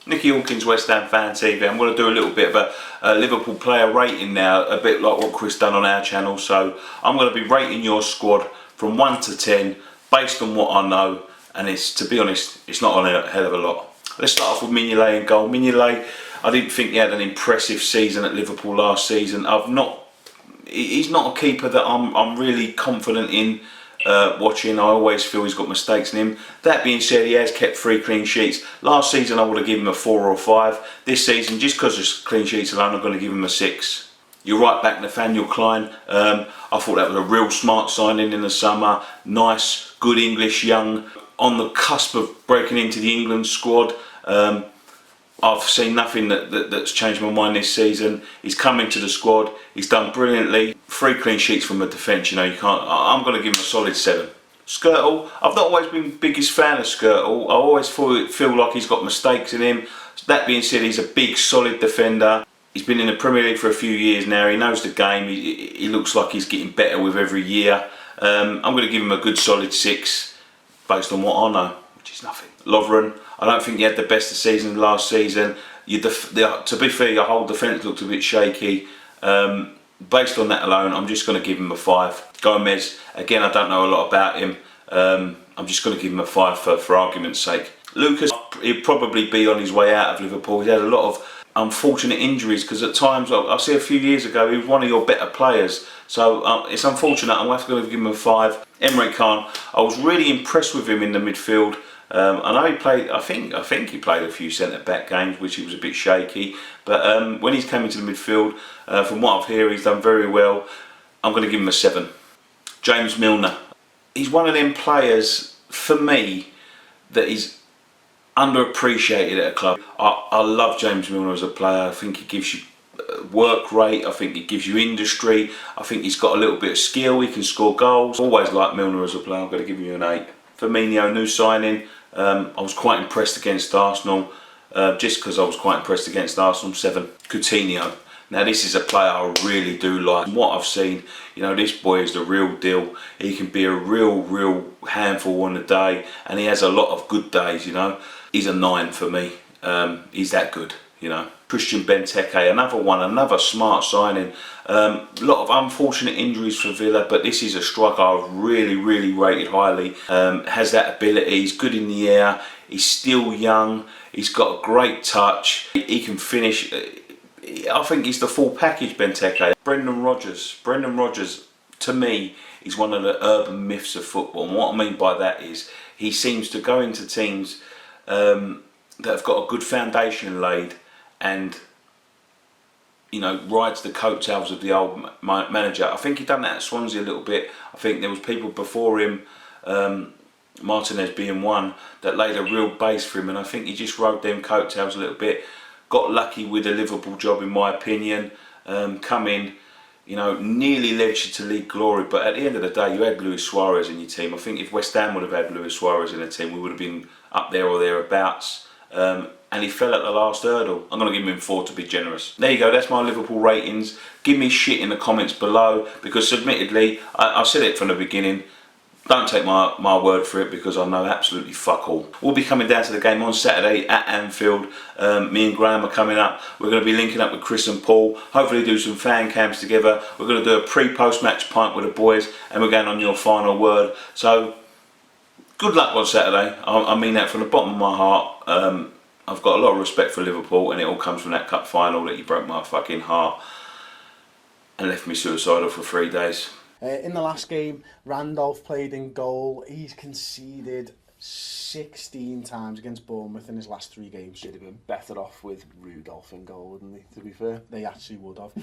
Nicky Hawkins, West Ham Fan TV. I'm going to do a little bit of a Liverpool player rating now, a bit like what Chris done on our channel. So I'm going to be rating your squad from 1 to 10 based on what I know, and it's, to be honest, it's not on a hell of a lot. Let's start off with Mignolet in goal. Mignolet, I didn't think he had an impressive season at Liverpool last season. He's not a keeper that I'm really confident in watching. I always feel he's got mistakes in him. That being said, he has kept 3 clean sheets. Last season I would have given him a 4 or a 5. This season, just because of clean sheets alone, I'm going to give him a 6. You're right back, Nathaniel Clyne. I thought that was a real smart signing in the summer. Nice, good English, young, on the cusp of breaking into the England squad. I've seen nothing that's changed my mind this season. He's come into the squad. He's done brilliantly. 3 clean sheets from the defence. You know, you can't. I'm going to give him a solid 7. Skirtle, I've not always been the biggest fan of Skirtle. I always feel like he's got mistakes in him. That being said, he's a big, solid defender. He's been in the Premier League for a few years now. He knows the game. He looks like he's getting better with every year. I'm going to give him a good, solid 6 based on what I know, which is nothing. Lovren, I don't think he had the best of season last season. To be fair, your whole defence looked a bit shaky. Based on that alone, I'm just going to give him a 5. Gomez, again, I don't know a lot about him. I'm just going to give him a 5 for argument's sake. Lucas, he'll probably be on his way out of Liverpool. He had a lot of unfortunate injuries, because at times, I see a few years ago, he was one of your better players. So it's unfortunate. I'm going to have to give him a 5. Emre Can, I was really impressed with him in the midfield. I know he played. I think he played a few centre-back games, which he was a bit shaky. But when he's come into the midfield, from what I've heard, he's done very well. I'm going to give him a 7. James Milner, he's one of them players for me that is underappreciated at a club. I love James Milner as a player. I think he gives you work rate. I think he gives you industry. I think he's got a little bit of skill. He can score goals. Always like Milner as a player. I'm going to give him an 8. Firmino, new signing. I was quite impressed against Arsenal. Just because I was quite impressed against Arsenal. 7. Coutinho. Now this is a player I really do like. From what I've seen, you know, this boy is the real deal. He can be a real handful on the day, and he has a lot of good days, you know. He's a 9 for me. He's that good, you know. Christian Benteke, another smart signing. A lot of unfortunate injuries for Villa, but this is a striker I've really rated highly. Has that ability, he's good in the air, he's still young, he's got a great touch, he can finish. I think he's the full package, Benteke. Brendan Rodgers, to me, is one of the urban myths of football. And what I mean by that is, he seems to go into teams that have got a good foundation laid, and you know, rides the coattails of the old manager. I think he done that at Swansea a little bit. I think there was people before him, Martinez being one, that laid a real base for him, and I think he just rode them coattails a little bit. Got lucky with the Liverpool job, in my opinion. Come in, you know, nearly led you to league glory, but at the end of the day, you had Luis Suarez in your team. I think if West Ham would have had Luis Suarez in the team, we would have been up there or thereabouts. And he fell at the last hurdle. I'm going to give him 4 to be generous. There you go, that's my Liverpool ratings. Give me shit in the comments below, because admittedly, I said it from the beginning, don't take my word for it, because I know absolutely fuck all. We'll be coming down to the game on Saturday at Anfield. Me and Graham are coming up. We're going to be linking up with Chris and Paul. Hopefully do some fan cams together. We're going to do a pre-post match pint with the boys, and we're going on your final word. So, good luck on Saturday. I mean that from the bottom of my heart. I've got a lot of respect for Liverpool, and it all comes from that cup final that you broke my fucking heart and left me suicidal for 3 days. In the last game, Randolph played in goal. He's conceded 16 times against Bournemouth in his last 3 games. Should have been better off with Rudolph in goal, wouldn't he, to be fair? They actually would have.